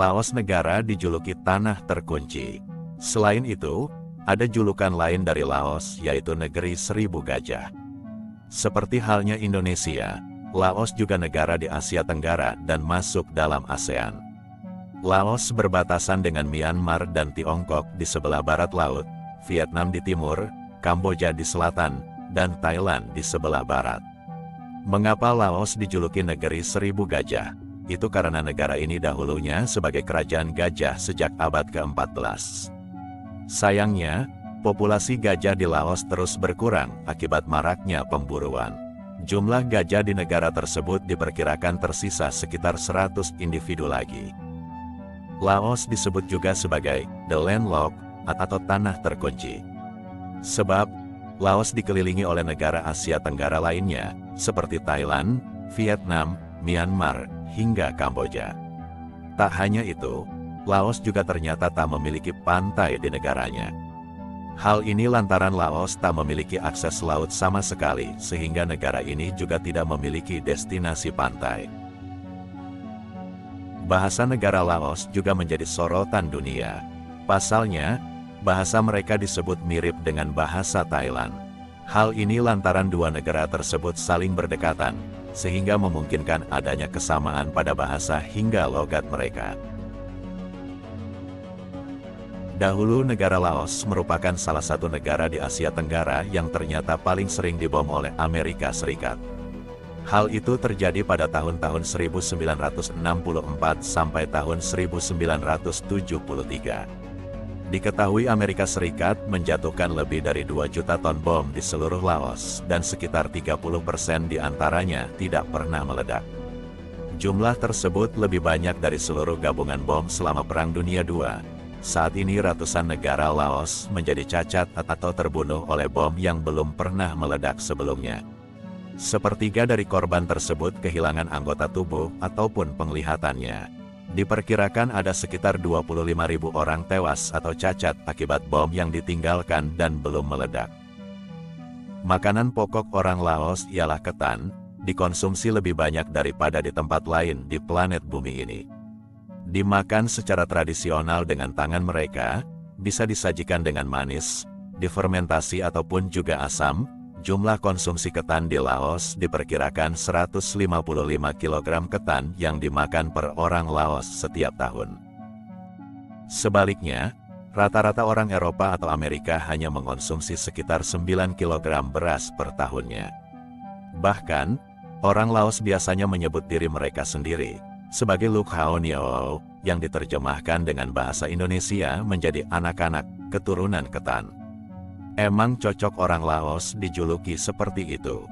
Laos negara dijuluki tanah terkunci. Selain itu, ada julukan lain dari Laos yaitu negeri seribu gajah. Seperti halnya Indonesia, Laos juga negara di Asia Tenggara dan masuk dalam ASEAN. Laos berbatasan dengan Myanmar dan Tiongkok di sebelah barat laut, Vietnam di timur, Kamboja di selatan, dan Thailand di sebelah barat. Mengapa Laos dijuluki negeri seribu gajah? Itu karena negara ini dahulunya sebagai kerajaan gajah sejak abad ke-14. Sayangnya, populasi gajah di Laos terus berkurang akibat maraknya pemburuan. Jumlah gajah di negara tersebut diperkirakan tersisa sekitar 100 individu lagi. Laos disebut juga sebagai the landlocked atau tanah terkunci. Sebab, Laos dikelilingi oleh negara Asia Tenggara lainnya, seperti Thailand, Vietnam, Myanmar, hingga Kamboja. Tak hanya itu, Laos juga ternyata tak memiliki pantai di negaranya. Hal ini lantaran Laos tak memiliki akses laut sama sekali, sehingga negara ini juga tidak memiliki destinasi pantai. Bahasa negara Laos juga menjadi sorotan dunia. Pasalnya, bahasa mereka disebut mirip dengan bahasa Thailand. Hal ini lantaran dua negara tersebut saling berdekatan, sehingga memungkinkan adanya kesamaan pada bahasa hingga logat mereka. Dahulu negara Laos merupakan salah satu negara di Asia Tenggara yang ternyata paling sering dibom oleh Amerika Serikat. Hal itu terjadi pada tahun-tahun 1964 sampai tahun 1973. Diketahui Amerika Serikat menjatuhkan lebih dari 2 juta ton bom di seluruh Laos dan sekitar 30% diantaranya tidak pernah meledak. Jumlah tersebut lebih banyak dari seluruh gabungan bom selama Perang Dunia II. Saat ini ratusan negara Laos menjadi cacat atau terbunuh oleh bom yang belum pernah meledak sebelumnya. Sepertiga dari korban tersebut kehilangan anggota tubuh ataupun penglihatannya. Diperkirakan ada sekitar 25.000 orang tewas atau cacat akibat bom yang ditinggalkan dan belum meledak. Makanan pokok orang Laos ialah ketan, dikonsumsi lebih banyak daripada di tempat lain di planet bumi ini. Dimakan secara tradisional dengan tangan mereka, bisa disajikan dengan manis, difermentasi ataupun juga asam. Jumlah konsumsi ketan di Laos diperkirakan 155 kg ketan yang dimakan per orang Laos setiap tahun. Sebaliknya, rata-rata orang Eropa atau Amerika hanya mengonsumsi sekitar 9 kg beras per tahunnya. Bahkan, orang Laos biasanya menyebut diri mereka sendiri sebagai Luk Hao Niao, yang diterjemahkan dengan bahasa Indonesia menjadi anak-anak keturunan ketan. Emang cocok orang Laos dijuluki seperti itu.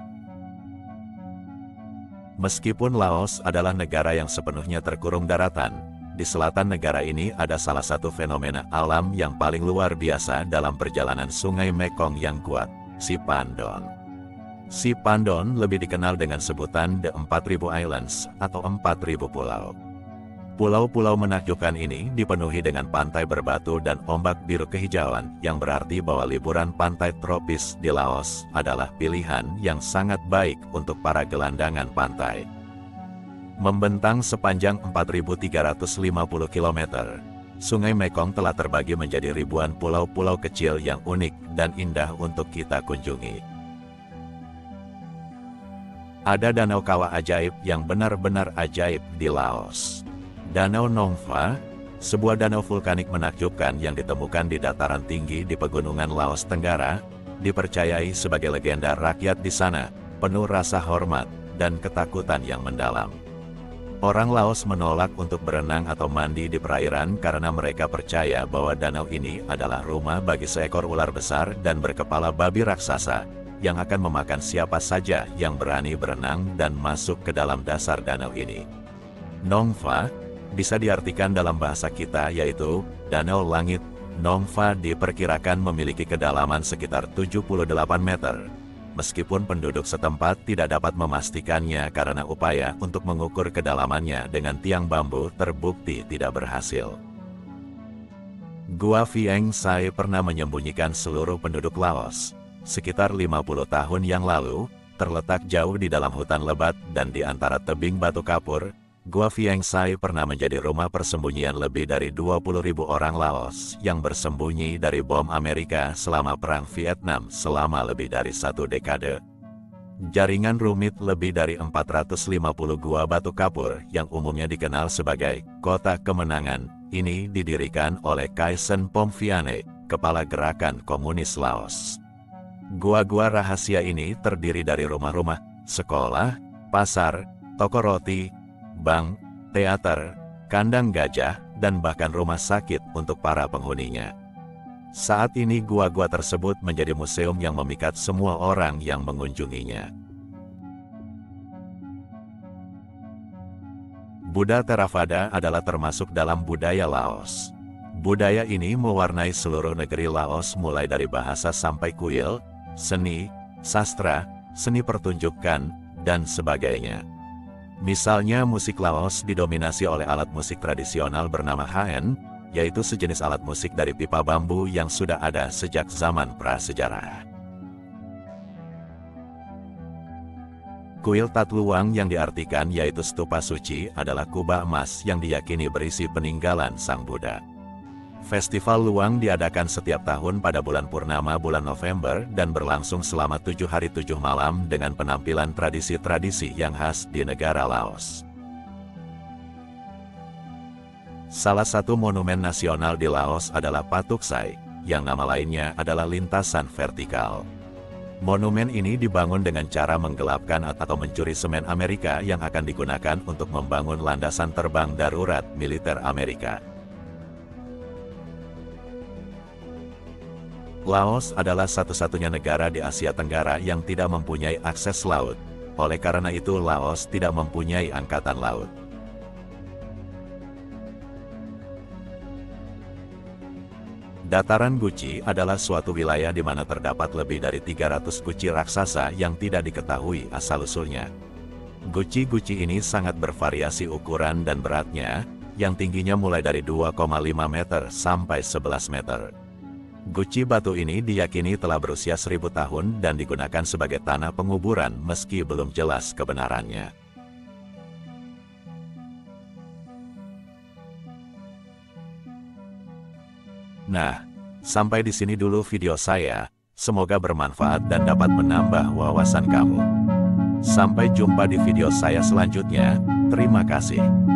Meskipun Laos adalah negara yang sepenuhnya terkurung daratan, di selatan negara ini ada salah satu fenomena alam yang paling luar biasa dalam perjalanan sungai Mekong yang kuat, Sipandon. Sipandon lebih dikenal dengan sebutan The 4.000 Islands atau 4.000 pulau. Pulau-pulau menakjubkan ini dipenuhi dengan pantai berbatu dan ombak biru kehijauan, yang berarti bahwa liburan pantai tropis di Laos adalah pilihan yang sangat baik untuk para gelandangan pantai. Membentang sepanjang 4.350 km, Sungai Mekong telah terbagi menjadi ribuan pulau-pulau kecil yang unik dan indah untuk kita kunjungi. Ada danau kawah ajaib yang benar-benar ajaib di Laos. Danau Nong Pha, sebuah danau vulkanik menakjubkan yang ditemukan di dataran tinggi di pegunungan Laos Tenggara, dipercayai sebagai legenda rakyat di sana, penuh rasa hormat dan ketakutan yang mendalam. Orang Laos menolak untuk berenang atau mandi di perairan karena mereka percaya bahwa danau ini adalah rumah bagi seekor ular besar dan berkepala babi raksasa, yang akan memakan siapa saja yang berani berenang dan masuk ke dalam dasar danau ini. Nong Pha bisa diartikan dalam bahasa kita yaitu Danau Langit. Nong Pha diperkirakan memiliki kedalaman sekitar 78 meter. Meskipun penduduk setempat tidak dapat memastikannya karena upaya untuk mengukur kedalamannya dengan tiang bambu terbukti tidak berhasil. Gua Vieng Sai pernah menyembunyikan seluruh penduduk Laos. Sekitar 50 tahun yang lalu, terletak jauh di dalam hutan lebat dan di antara tebing batu kapur, Gua Vieng Sai pernah menjadi rumah persembunyian lebih dari 20.000 orang Laos yang bersembunyi dari bom Amerika selama Perang Vietnam selama lebih dari 1 dekade. Jaringan rumit lebih dari 450 gua batu kapur yang umumnya dikenal sebagai Kota Kemenangan, ini didirikan oleh Kaisen Phomviane, kepala gerakan komunis Laos. Gua-gua rahasia ini terdiri dari rumah-rumah, sekolah, pasar, toko roti, bank, teater, kandang gajah, dan bahkan rumah sakit untuk para penghuninya. Saat ini gua-gua tersebut menjadi museum yang memikat semua orang yang mengunjunginya. Buddha Theravada adalah termasuk dalam budaya Laos. Budaya ini mewarnai seluruh negeri Laos mulai dari bahasa sampai kuil, seni, sastra, seni pertunjukan, dan sebagainya. Misalnya musik Laos didominasi oleh alat musik tradisional bernama haen, yaitu sejenis alat musik dari pipa bambu yang sudah ada sejak zaman prasejarah. Kuil Tatluang yang diartikan yaitu stupa suci adalah kubah emas yang diyakini berisi peninggalan Sang Buddha. Festival Luang diadakan setiap tahun pada bulan purnama bulan November dan berlangsung selama 7 hari 7 malam dengan penampilan tradisi-tradisi yang khas di negara Laos. Salah satu monumen nasional di Laos adalah Patuk Sai, yang nama lainnya adalah lintasan vertikal. Monumen ini dibangun dengan cara menggelapkan atau mencuri semen Amerika yang akan digunakan untuk membangun landasan terbang darurat militer Amerika. Laos adalah satu-satunya negara di Asia Tenggara yang tidak mempunyai akses laut. Oleh karena itu, Laos tidak mempunyai angkatan laut. Dataran Guci adalah suatu wilayah di mana terdapat lebih dari 300 guci raksasa yang tidak diketahui asal-usulnya. Guci-guci ini sangat bervariasi ukuran dan beratnya, yang tingginya mulai dari 2,5 meter sampai 11 meter. Guci batu ini diyakini telah berusia 1000 tahun dan digunakan sebagai tanah penguburan meski belum jelas kebenarannya. Nah, sampai di sini dulu video saya. Semoga bermanfaat dan dapat menambah wawasan kamu. Sampai jumpa di video saya selanjutnya. Terima kasih.